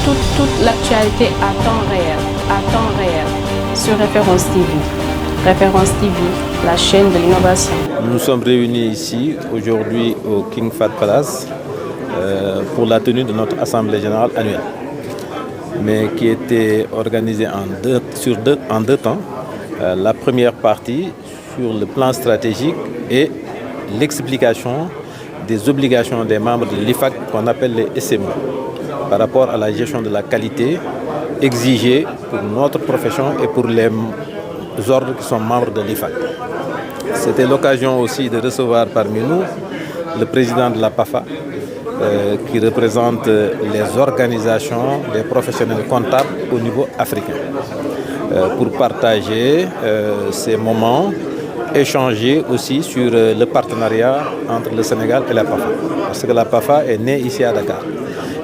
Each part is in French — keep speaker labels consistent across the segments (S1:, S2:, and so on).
S1: toute l'actualité à temps réel sur Référence TV. Référence TV, la chaîne de l'innovation.
S2: Nous sommes réunis ici aujourd'hui au King Fahd Palace pour la tenue de notre Assemblée générale annuelle, mais qui était organisée en deux temps. La première partie sur le plan stratégique et l'explication des obligations des membres de l'IFAC qu'on appelle les SME par rapport à la gestion de la qualité exigée pour notre profession et pour les ordres qui sont membres de l'IFAC. C'était l'occasion aussi de recevoir parmi nous le président de la PAFA qui représente les organisations des professionnels comptables au niveau africain pour partager ces moments, échanger aussi sur le partenariat entre le Sénégal et la PAFA. Parce que la PAFA est née ici à Dakar.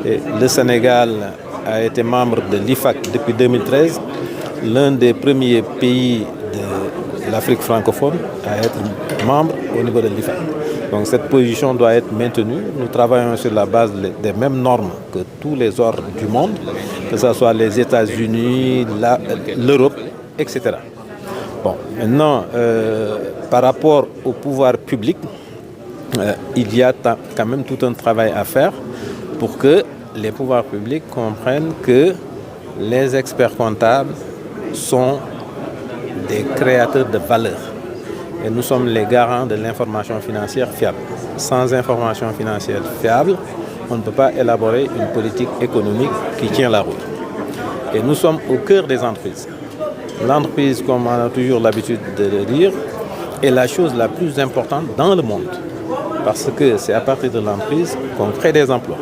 S2: Et le Sénégal a été membre de l'IFAC depuis 2013, l'un des premiers pays de l'Afrique francophone à être membre au niveau de l'IFAC. Donc cette position doit être maintenue. Nous travaillons sur la base des mêmes normes que tous les ordres du monde, que ce soit les États-Unis, l'Europe, etc. Bon, maintenant, par rapport au pouvoir public, il y a quand même tout un travail à faire pour que les pouvoirs publics comprennent que les experts comptables sont des créateurs de valeur. Et nous sommes les garants de l'information financière fiable. Sans information financière fiable, on ne peut pas élaborer une politique économique qui tient la route. Et nous sommes au cœur des entreprises. L'entreprise, comme on a toujours l'habitude de le dire, est la chose la plus importante dans le monde. Parce que c'est à partir de l'entreprise qu'on crée des emplois.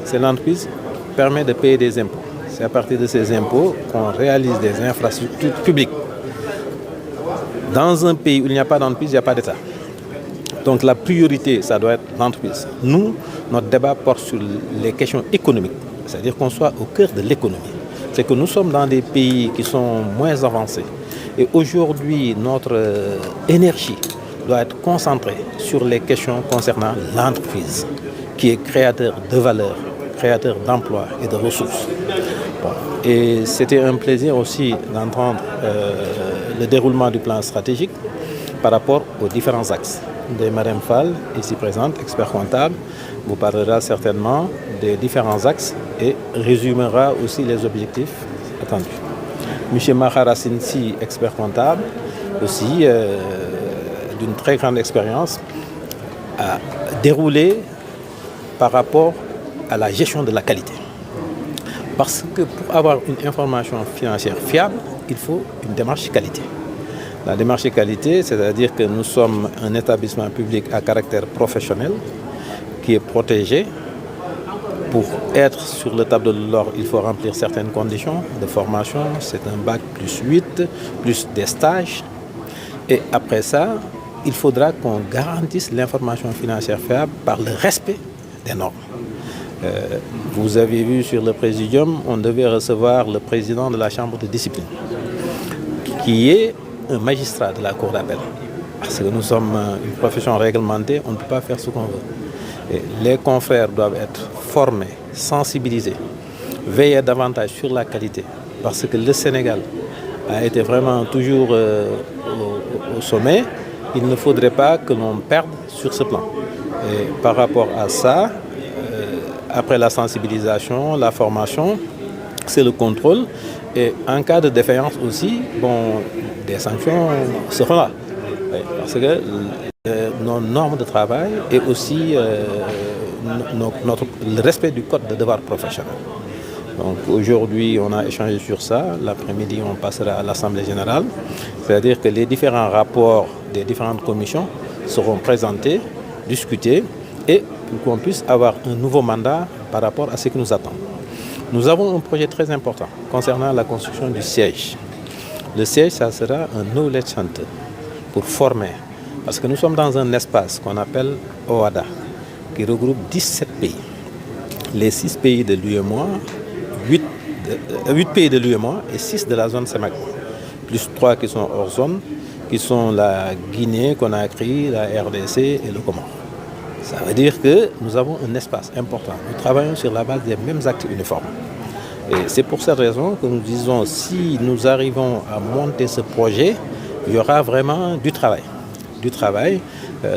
S2: C'est l'entreprise qui permet de payer des impôts. C'est à partir de ces impôts qu'on réalise des infrastructures publiques. Dans un pays où il n'y a pas d'entreprise, il n'y a pas d'État. Donc la priorité, ça doit être l'entreprise. Nous, notre débat porte sur les questions économiques, c'est-à-dire qu'on soit au cœur de l'économie. C'est que nous sommes dans des pays qui sont moins avancés. Et aujourd'hui, notre énergie doit être concentrée sur les questions concernant l'entreprise, qui est créateur de valeur, créateur d'emplois et de ressources. Bon. Et c'était un plaisir aussi d'entendre le déroulement du plan stratégique par rapport aux différents axes. De Mme Fall, ici présente, expert comptable, vous parlera certainement des différents axes et résumera aussi les objectifs attendus. M. Mahara Sinsi, expert comptable, aussi d'une très grande expérience, a déroulé par rapport à la gestion de la qualité. Parce que pour avoir une information financière fiable, il faut une démarche qualité. La démarche qualité, c'est-à-dire que nous sommes un établissement public à caractère professionnel qui est protégé. Pour être sur le tableau de l'ordre, il faut remplir certaines conditions de formation. C'est un bac plus 8, plus des stages. Et après ça, il faudra qu'on garantisse l'information financière fiable par le respect des normes. Vous avez vu sur le présidium, on devait recevoir le président de la chambre de discipline, qui est un magistrat de la cour d'appel. Parce que nous sommes une profession réglementée, on ne peut pas faire ce qu'on veut. Et les confrères doivent être formés, sensibilisés, veiller davantage sur la qualité. Parce que le Sénégal a été vraiment toujours au sommet. Il ne faudrait pas que l'on perde sur ce plan. Et par rapport à ça, après la sensibilisation, la formation, c'est le contrôle. Et en cas de défaillance aussi, des sanctions seront là. Parce que nos normes de travail et aussi le respect du code de devoir professionnel. Donc aujourd'hui, on a échangé sur ça. L'après-midi, on passera à l'Assemblée générale. C'est-à-dire que les différents rapports des différentes commissions seront présentés, discutés et pour qu'on puisse avoir un nouveau mandat par rapport à ce qui nous attend. Nous avons un projet très important concernant la construction du siège. Le siège, ça sera un knowledge center pour former. Parce que nous sommes dans un espace qu'on appelle OADA, qui regroupe 17 pays. Les 6 pays de l'UEMOA, 8 pays de l'UEMOA et 6 de la zone CEMAC, plus 3 qui sont hors zone, qui sont la Guinée, Conakry, la RDC et le Comore. Ça veut dire que nous avons un espace important. Nous travaillons sur la base des mêmes actes uniformes. Et c'est pour cette raison que nous disons, si nous arrivons à monter ce projet, il y aura vraiment du travail. Du travail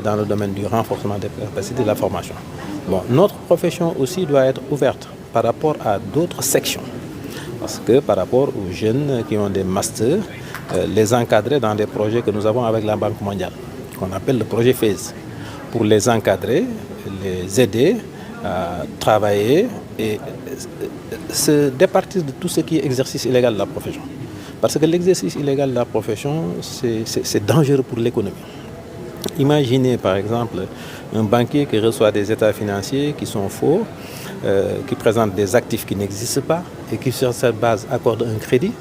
S2: dans le domaine du renforcement des capacités de la formation. Bon, notre profession aussi doit être ouverte par rapport à d'autres sections. Parce que par rapport aux jeunes qui ont des masters, les encadrer dans des projets que nous avons avec la Banque mondiale, qu'on appelle le projet FAISE, pour les encadrer, les aider à travailler et se départir de tout ce qui est exercice illégal de la profession. Parce que l'exercice illégal de la profession, c'est dangereux pour l'économie. Imaginez par exemple un banquier qui reçoit des états financiers qui sont faux, qui présentent des actifs qui n'existent pas et qui sur cette base accorde un crédit.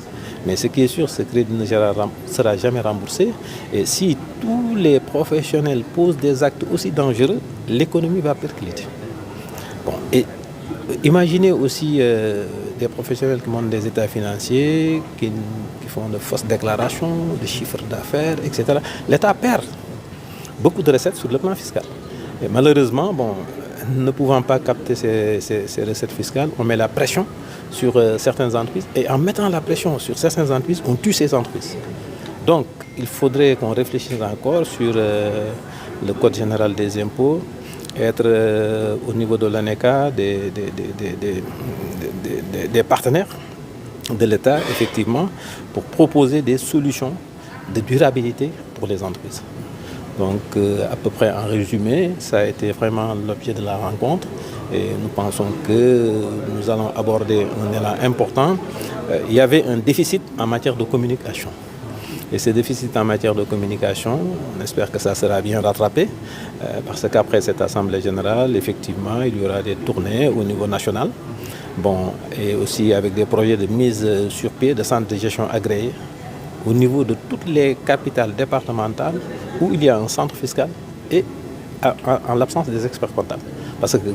S2: Mais ce qui est sûr, ce crédit ne sera jamais remboursé. Et si tous les professionnels posent des actes aussi dangereux, l'économie va percuter. Bon, et imaginez aussi des professionnels qui montent des états financiers, qui font de fausses déclarations, de chiffres d'affaires, etc. L'État perd beaucoup de recettes sur le plan fiscal. Et malheureusement, ne pouvant pas capter ces recettes fiscales, on met la pression sur certaines entreprises. Et en mettant la pression sur certaines entreprises, on tue ces entreprises. Donc, il faudrait qu'on réfléchisse encore sur le Code général des impôts, être au niveau de l'ANECA des partenaires de l'État, effectivement, pour proposer des solutions de durabilité pour les entreprises. Donc, à peu près en résumé, ça a été vraiment l'objet de la rencontre et nous pensons que nous allons aborder un élan important. Il y avait un déficit en matière de communication. Et ce déficit en matière de communication, on espère que ça sera bien rattrapé parce qu'après cette Assemblée générale, effectivement, il y aura des tournées au niveau national. Bon, et aussi avec des projets de mise sur pied de centres de gestion agréés au niveau de toutes les capitales départementales où il y a un centre fiscal et en l'absence des experts comptables. Parce que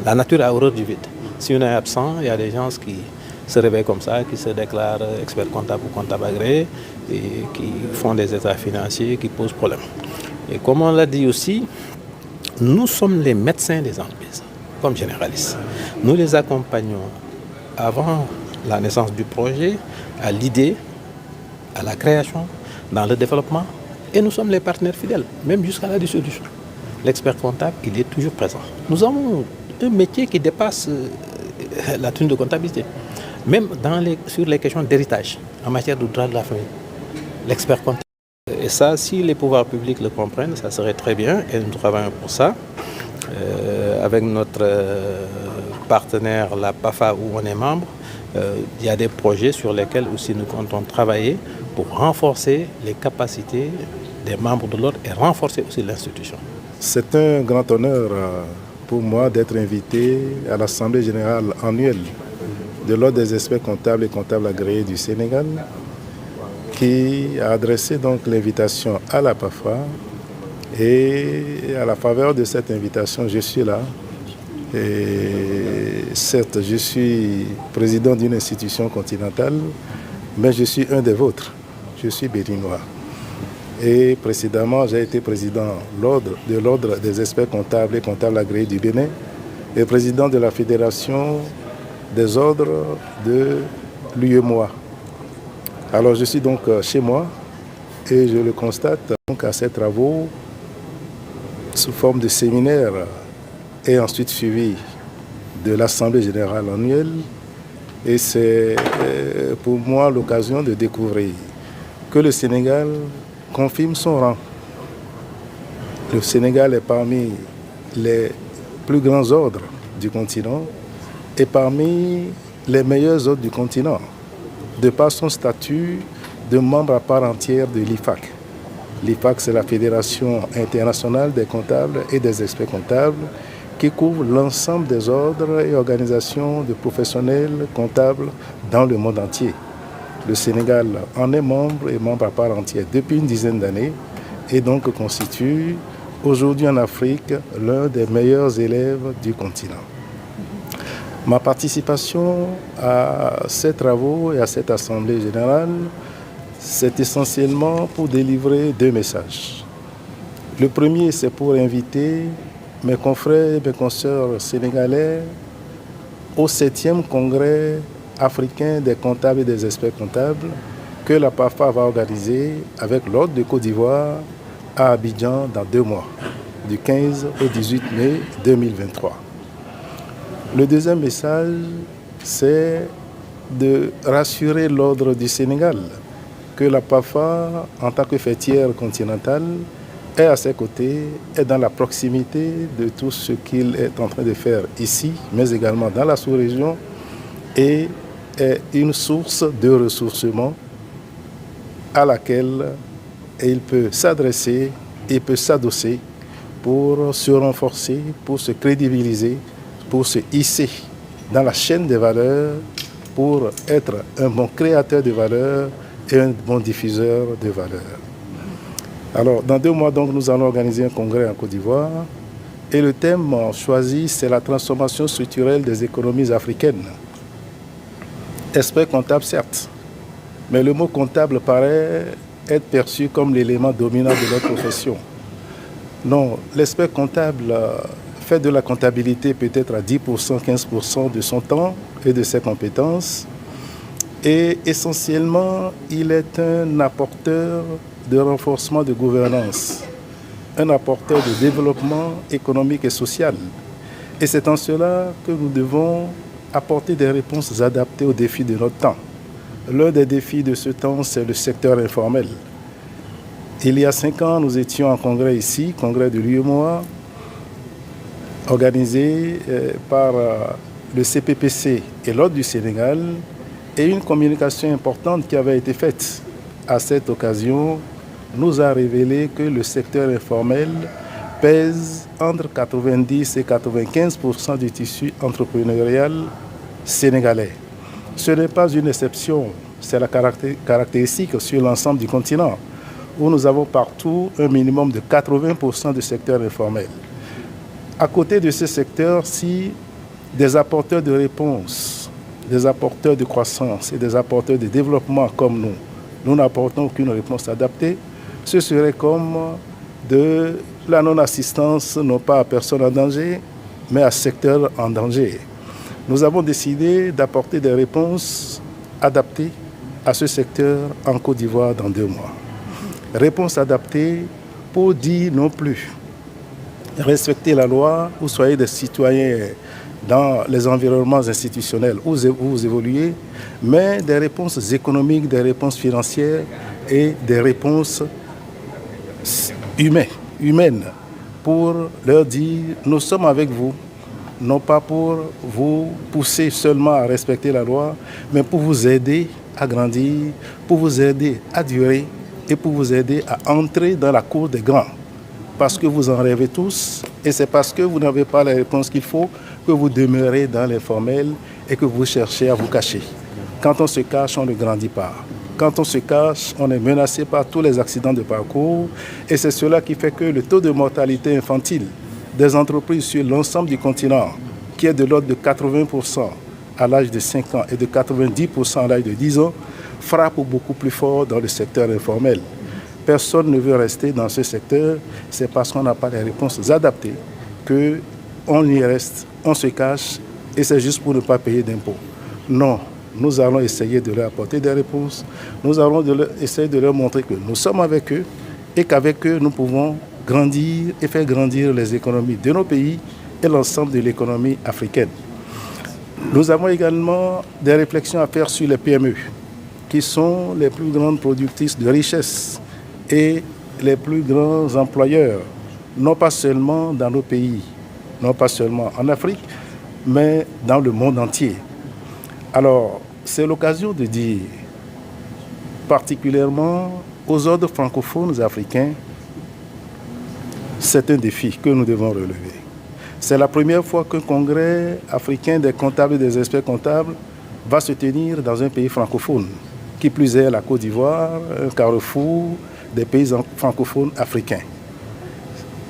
S2: la nature a horreur du vide. Si on est absent, il y a des gens qui se réveillent comme ça, qui se déclarent experts comptables ou comptables agréés et qui font des états financiers qui posent problème. Et comme on l'a dit aussi, nous sommes les médecins des entreprises, comme généralistes. Nous les accompagnons avant la naissance du projet, à l'idée, à la création, dans le développement, et nous sommes les partenaires fidèles, même jusqu'à la dissolution. L'expert comptable, il est toujours présent. Nous avons un métier qui dépasse la thune de comptabilité, même sur les questions d'héritage, en matière de droit de la famille. L'expert comptable. Et ça, si les pouvoirs publics le comprennent, ça serait très bien, et nous travaillons pour ça. Avec notre partenaire, la PAFA, où on est membre, il y a des projets sur lesquels aussi nous comptons travailler pour renforcer les capacités des membres de l'ordre et renforcer aussi l'institution.
S3: C'est un grand honneur pour moi d'être invité à l'Assemblée générale annuelle de l'Ordre des experts comptables et comptables agréés du Sénégal, qui a adressé donc l'invitation à la PAFA. Et à la faveur de cette invitation, je suis là. Et certes, je suis président d'une institution continentale, mais je suis un des vôtres. Je suis béninois. Et précédemment, j'ai été président de l'Ordre des experts comptables et comptables agréés du Bénin et président de la Fédération des ordres de l'UEMOA. Alors je suis donc chez moi et je le constate donc à ces travaux sous forme de séminaire et ensuite suivi de l'Assemblée générale annuelle. Et c'est pour moi l'occasion de découvrir que le Sénégal confirme son rang. Le Sénégal est parmi les plus grands ordres du continent et parmi les meilleurs ordres du continent, de par son statut de membre à part entière de l'IFAC. L'IFAC, c'est la Fédération internationale des comptables et des experts comptables qui couvre l'ensemble des ordres et organisations de professionnels comptables dans le monde entier. Le Sénégal en est membre et membre à part entière depuis une dizaine d'années et donc constitue aujourd'hui en Afrique l'un des meilleurs élèves du continent. Ma participation à ces travaux et à cette Assemblée générale, c'est essentiellement pour délivrer deux messages. Le premier, c'est pour inviter mes confrères et mes consoeurs sénégalais au 7e congrès africain des comptables et des experts comptables que la PAFA va organiser avec l'Ordre de Côte d'Ivoire à Abidjan dans 2 mois, du 15 au 18 mai 2023. Le deuxième message, c'est de rassurer l'Ordre du Sénégal que la PAFA, en tant que fêtière continentale, est à ses côtés, est dans la proximité de tout ce qu'il est en train de faire ici, mais également dans la sous-région, et est une source de ressourcement à laquelle il peut s'adresser et peut s'adosser pour se renforcer, pour se crédibiliser, pour se hisser dans la chaîne des valeurs, pour être un bon créateur de valeurs et un bon diffuseur de valeurs. Alors, dans 2 mois, donc, nous allons organiser un congrès en Côte d'Ivoire. Et le thème choisi, c'est la transformation structurelle des économies africaines. Expert comptable, certes, mais le mot comptable paraît être perçu comme l'élément dominant de notre profession. Non, l'expert comptable fait de la comptabilité peut-être à 10%, 15% de son temps et de ses compétences. Et essentiellement, il est un apporteur de renforcement de gouvernance, un apporteur de développement économique et social. Et c'est en cela que nous devons apporter des réponses adaptées aux défis de notre temps. L'un des défis de ce temps, c'est le secteur informel. Il y a 5 ans, nous étions en congrès ici, congrès de l'UEMOA, organisé par le CPPC et l'Ordre du Sénégal, et une communication importante qui avait été faite à cette occasion nous a révélé que le secteur informel pèse entre 90 et 95% du tissu entrepreneurial sénégalais. Ce n'est pas une exception, c'est la caractéristique sur l'ensemble du continent, où nous avons partout un minimum de 80% de secteur informel. À côté de ce secteur, si des apporteurs de réponse, des apporteurs de croissance et des apporteurs de développement comme nous n'apportons aucune réponse adaptée, ce serait comme de la non-assistance, non pas à personne en danger, mais à secteur en danger. Nous avons décidé d'apporter des réponses adaptées à ce secteur en Côte d'Ivoire dans 2 mois. Réponses adaptées pour dire non plus respecter la loi ou soyez des citoyens dans les environnements institutionnels où vous évoluez, mais des réponses économiques, des réponses financières et des réponses humaines pour leur dire nous sommes avec vous, non pas pour vous pousser seulement à respecter la loi, mais pour vous aider à grandir, pour vous aider à durer et pour vous aider à entrer dans la cour des grands. Parce que vous en rêvez tous et c'est parce que vous n'avez pas la réponse qu'il faut que vous demeurez dans l'informel et que vous cherchez à vous cacher. Quand on se cache, on ne grandit pas. Quand on se cache, on est menacé par tous les accidents de parcours et c'est cela qui fait que le taux de mortalité infantile des entreprises sur l'ensemble du continent, qui est de l'ordre de 80% à l'âge de 5 ans et de 90% à l'âge de 10 ans, frappe beaucoup plus fort dans le secteur informel. Personne ne veut rester dans ce secteur, c'est parce qu'on n'a pas les réponses adaptées qu'on y reste, on se cache et c'est juste pour ne pas payer d'impôts. Non, nous allons essayer de leur apporter des réponses, nous allons essayer de leur montrer que nous sommes avec eux et qu'avec eux nous pouvons grandir et faire grandir les économies de nos pays et l'ensemble de l'économie africaine. Nous avons également des réflexions à faire sur les PME, qui sont les plus grandes productrices de richesses et les plus grands employeurs, non pas seulement dans nos pays, non pas seulement en Afrique, mais dans le monde entier. Alors, c'est l'occasion de dire, particulièrement aux ordres francophones africains, c'est un défi que nous devons relever. C'est la première fois qu'un congrès africain des comptables et des experts comptables va se tenir dans un pays francophone, qui plus est la Côte d'Ivoire, un carrefour des pays francophones africains.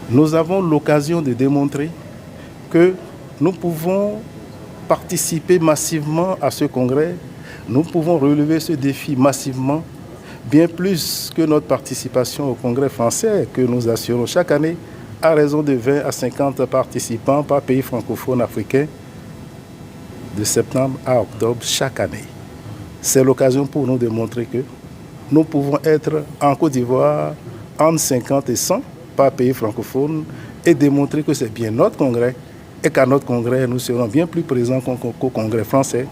S3: Nous avons l'occasion de démontrer que nous pouvons participer massivement à ce congrès, nous pouvons relever ce défi massivement, bien plus que notre participation au congrès français que nous assurons chaque année, à raison de 20 à 50 participants par pays francophone africain. de septembre à octobre chaque année. C'est l'occasion pour nous de montrer que nous pouvons être en Côte d'Ivoire entre 50 et 100 par pays francophone et démontrer que c'est bien notre congrès et qu'à notre congrès, nous serons bien plus présents qu'au congrès français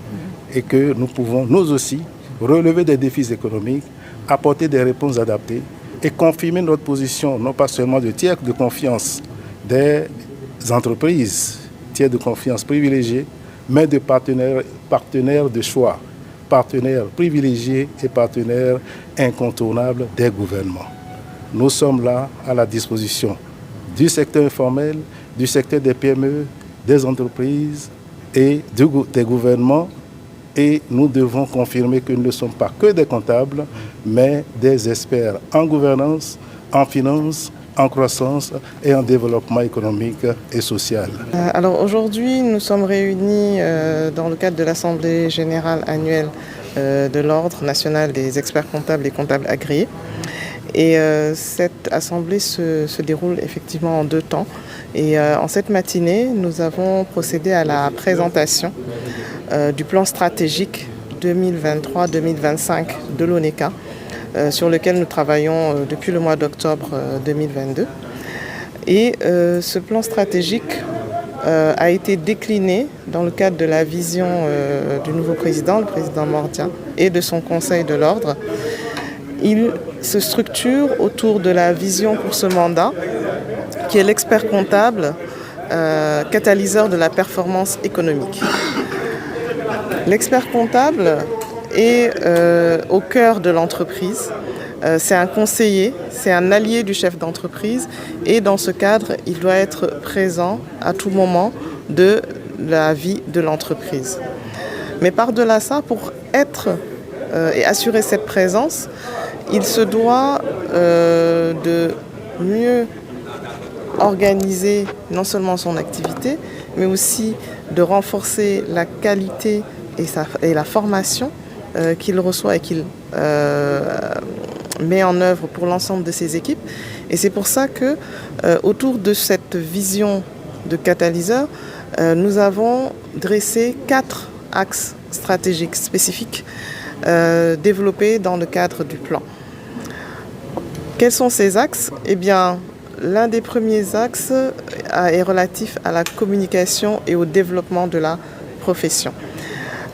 S3: et que nous pouvons, nous aussi, relever des défis économiques, apporter des réponses adaptées et confirmer notre position, non pas seulement de tiers de confiance des entreprises, tiers de confiance privilégiés, mais de partenaires de choix, partenaires privilégiés et partenaires incontournables des gouvernements. Nous sommes là à la disposition du secteur informel, du secteur des PME, des entreprises et des gouvernements. Et nous devons confirmer que nous ne sommes pas que des comptables, mais des experts en gouvernance, en finance, en croissance et en développement économique et social.
S4: Alors aujourd'hui, nous sommes réunis dans le cadre de l'Assemblée générale annuelle de l'Ordre national des experts comptables et comptables agréés. Et cette assemblée se déroule effectivement en 2 temps. Et en cette matinée, nous avons procédé à la présentation du plan stratégique 2023-2025 de l'ONECA, sur lequel nous travaillons depuis le mois d'octobre 2022. Et ce plan stratégique a été décliné dans le cadre de la vision du nouveau président, le président Mordia, et de son conseil de l'ordre. Il se structure autour de la vision pour ce mandat, qui est l'expert comptable, catalyseur de la performance économique. L'expert comptable est au cœur de l'entreprise. C'est un conseiller, c'est un allié du chef d'entreprise et dans ce cadre, il doit être présent à tout moment de la vie de l'entreprise. Mais par-delà ça, pour être et assurer cette présence, il se doit de mieux organiser non seulement son activité, mais aussi de renforcer la qualité et la formation qu'il reçoit et qu'il met en œuvre pour l'ensemble de ses équipes. Et c'est pour ça que, autour de cette vision de catalyseur, nous avons dressé 4 axes stratégiques spécifiques développés dans le cadre du plan. Quels sont ces axes ? Eh bien, l'un des premiers axes est relatif à la communication et au développement de la profession.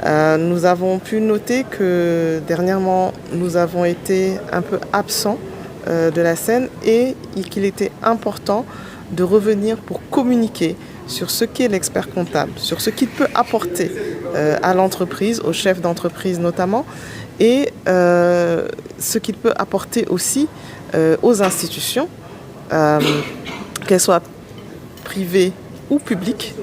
S4: Nous avons pu noter que dernièrement, nous avons été un peu absents de la scène et qu'il était important de revenir pour communiquer sur ce qu'est l'expert comptable, sur ce qu'il peut apporter à l'entreprise, au chef d'entreprise notamment, et ce qu'il peut apporter aussi aux institutions, qu'elles soient privées ou publiques,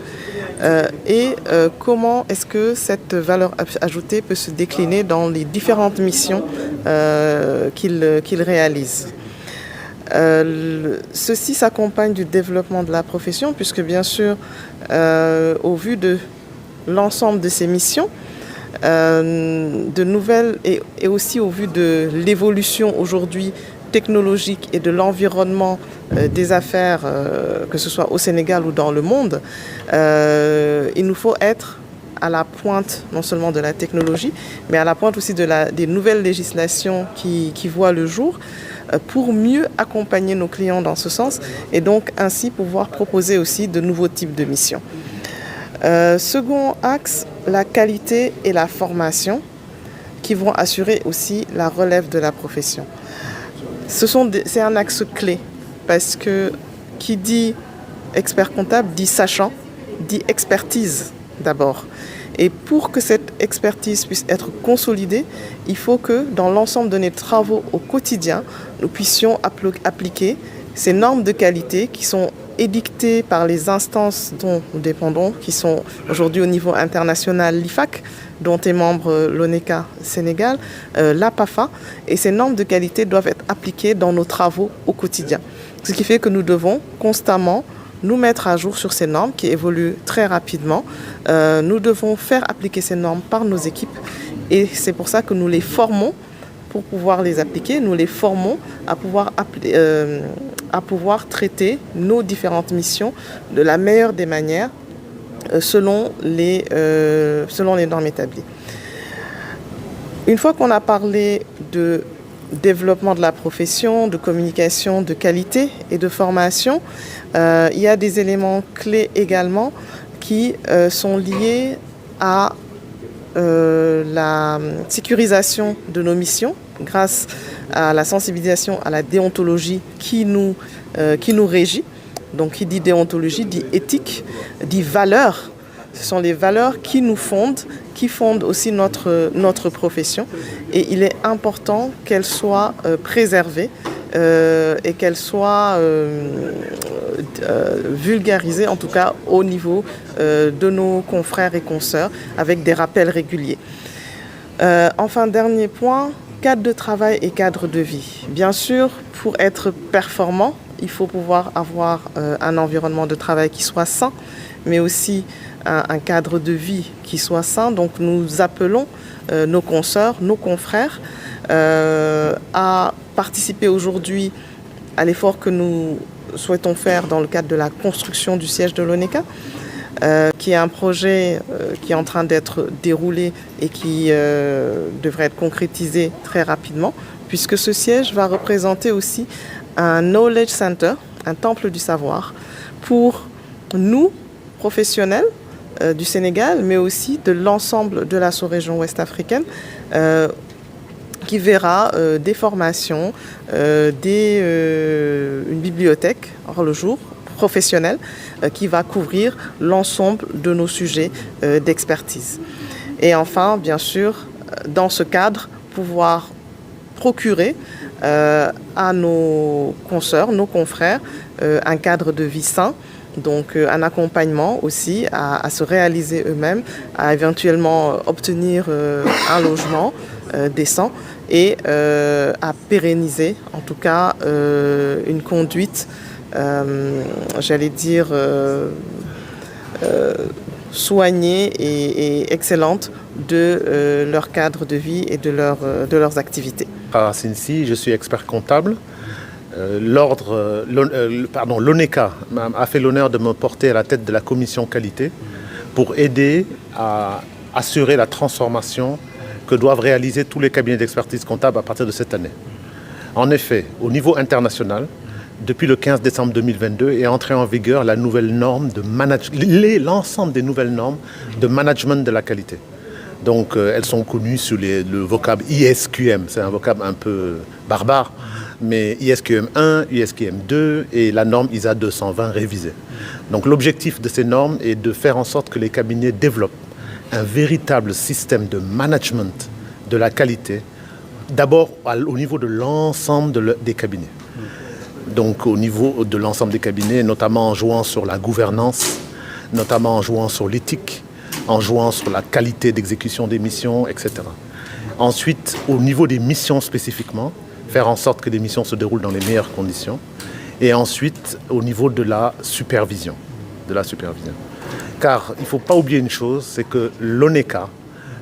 S4: et comment est-ce que cette valeur ajoutée peut se décliner dans les différentes missions qu'il réalise. Ceci s'accompagne du développement de la profession, puisque bien sûr, au vu de l'ensemble de ces missions, de nouvelles et aussi au vu de l'évolution aujourd'hui technologique et de l'environnement des affaires, que ce soit au Sénégal ou dans le monde, il nous faut être à la pointe non seulement de la technologie, mais à la pointe aussi des nouvelles législations qui voient le jour, pour mieux accompagner nos clients dans ce sens et donc ainsi pouvoir proposer aussi de nouveaux types de missions. Second axe, la qualité et la formation qui vont assurer aussi la relève de la profession. C'est un axe clé parce que qui dit expert comptable dit sachant, dit expertise d'abord. Et pour que cette expertise puisse être consolidée, il faut que dans l'ensemble de nos travaux au quotidien, nous puissions appliquer ces normes de qualité qui sont édictées par les instances dont nous dépendons, qui sont aujourd'hui au niveau international l'IFAC, dont est membre l'ONECA Sénégal, l'APAFA, et ces normes de qualité doivent être appliquées dans nos travaux au quotidien. Ce qui fait que nous devons constamment nous mettre à jour sur ces normes qui évoluent très rapidement. Nous devons faire appliquer ces normes par nos équipes et c'est pour ça que nous les formons pour pouvoir les appliquer. Nous les formons à pouvoir traiter nos différentes missions de la meilleure des manières selon les normes établies. Une fois qu'on a parlé de développement de la profession, de communication, de qualité et de formation, il y a des éléments clés également qui sont liés à la sécurisation de nos missions grâce à la sensibilisation à la déontologie qui nous régit. Donc qui dit déontologie dit éthique, dit valeurs. Ce sont les valeurs qui nous fondent, qui fondent aussi notre profession. Et il est important qu'elles soient préservées et qu'elles soient vulgarisées, en tout cas au niveau de nos confrères et consoeurs, avec des rappels réguliers. Enfin, dernier point, cadre de travail et cadre de vie. Bien sûr, pour être performant, il faut pouvoir avoir un environnement de travail qui soit sain, mais aussi un cadre de vie qui soit sain. Donc nous appelons nos consoeurs, nos confrères à participer aujourd'hui à l'effort que nous souhaitons faire dans le cadre de la construction du siège de l'ONECA, qui est un projet qui est en train d'être déroulé et qui devrait être concrétisé très rapidement, puisque ce siège va représenter aussi un knowledge center, un temple du savoir, pour nous, professionnels du Sénégal, mais aussi de l'ensemble de la sous-région ouest-africaine, qui verra des formations, une bibliothèque, hors le jour, professionnelle, qui va couvrir l'ensemble de nos sujets d'expertise. Et enfin, bien sûr, dans ce cadre, pouvoir procurer à nos consoeurs, nos confrères, un cadre de vie sain, donc un accompagnement aussi à se réaliser eux-mêmes, à éventuellement obtenir un logement décent et à pérenniser en tout cas une conduite, j'allais dire, soignée et excellente de leur cadre de vie et de leurs activités.
S5: À Sinsi, je suis expert comptable. L'ONECA a fait l'honneur de me porter à la tête de la commission qualité pour aider à assurer la transformation que doivent réaliser tous les cabinets d'expertise comptable à partir de cette année. En effet, au niveau international, depuis le 15 décembre 2022 est entrée en vigueur la nouvelle norme de l'ensemble des nouvelles normes de management de la qualité. Donc elles sont connues sous le vocable ISQM, c'est un vocable un peu barbare, mais ISQM 1, ISQM 2 et la norme ISA 220 révisée. Donc l'objectif de ces normes est de faire en sorte que les cabinets développent un véritable système de management de la qualité, d'abord au niveau de l'ensemble des cabinets. Donc au niveau de l'ensemble des cabinets, notamment en jouant sur la gouvernance, notamment en jouant sur l'éthique, en jouant sur la qualité d'exécution des missions, etc. Ensuite, au niveau des missions spécifiquement, faire en sorte que les missions se déroulent dans les meilleures conditions. Et ensuite, au niveau de la supervision. Car il ne faut pas oublier une chose, c'est que l'ONECA,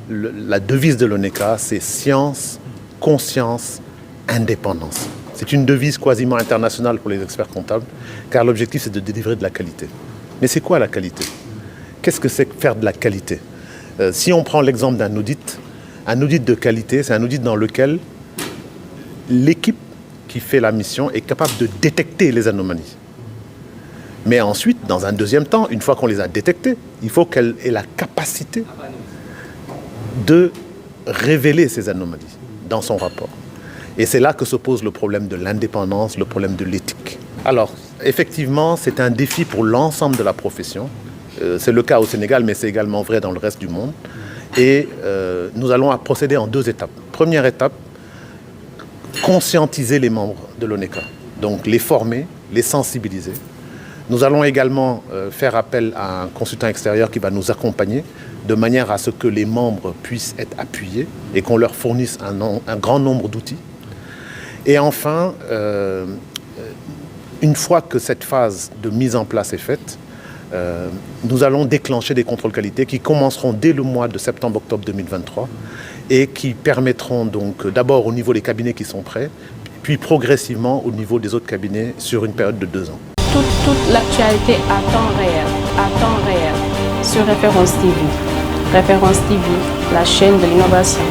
S5: la devise de l'ONECA, c'est science, conscience, indépendance. C'est une devise quasiment internationale pour les experts comptables, car l'objectif c'est de délivrer de la qualité. Mais c'est quoi la qualité ? Qu'est-ce que c'est que faire de la qualité ? Si on prend l'exemple d'un audit de qualité, c'est un audit dans lequel l'équipe qui fait la mission est capable de détecter les anomalies. Mais ensuite, dans un deuxième temps, une fois qu'on les a détectées, il faut qu'elle ait la capacité de révéler ces anomalies dans son rapport. Et c'est là que se pose le problème de l'indépendance, le problème de l'éthique. Alors, effectivement, c'est un défi pour l'ensemble de la profession. C'est le cas au Sénégal, mais c'est également vrai dans le reste du monde. Et nous allons procéder en 2 étapes. Première étape, conscientiser les membres de l'ONECA. Donc les former, les sensibiliser. Nous allons également faire appel à un consultant extérieur qui va nous accompagner de manière à ce que les membres puissent être appuyés et qu'on leur fournisse un grand nombre d'outils. Et enfin, une fois que cette phase de mise en place est faite, nous allons déclencher des contrôles qualité qui commenceront dès le mois de septembre-octobre 2023 et qui permettront donc d'abord au niveau des cabinets qui sont prêts, puis progressivement au niveau des autres cabinets sur une période de 2 ans.
S1: Toute l'actualité à temps réel sur Référence TV. Référence TV, la chaîne de l'innovation.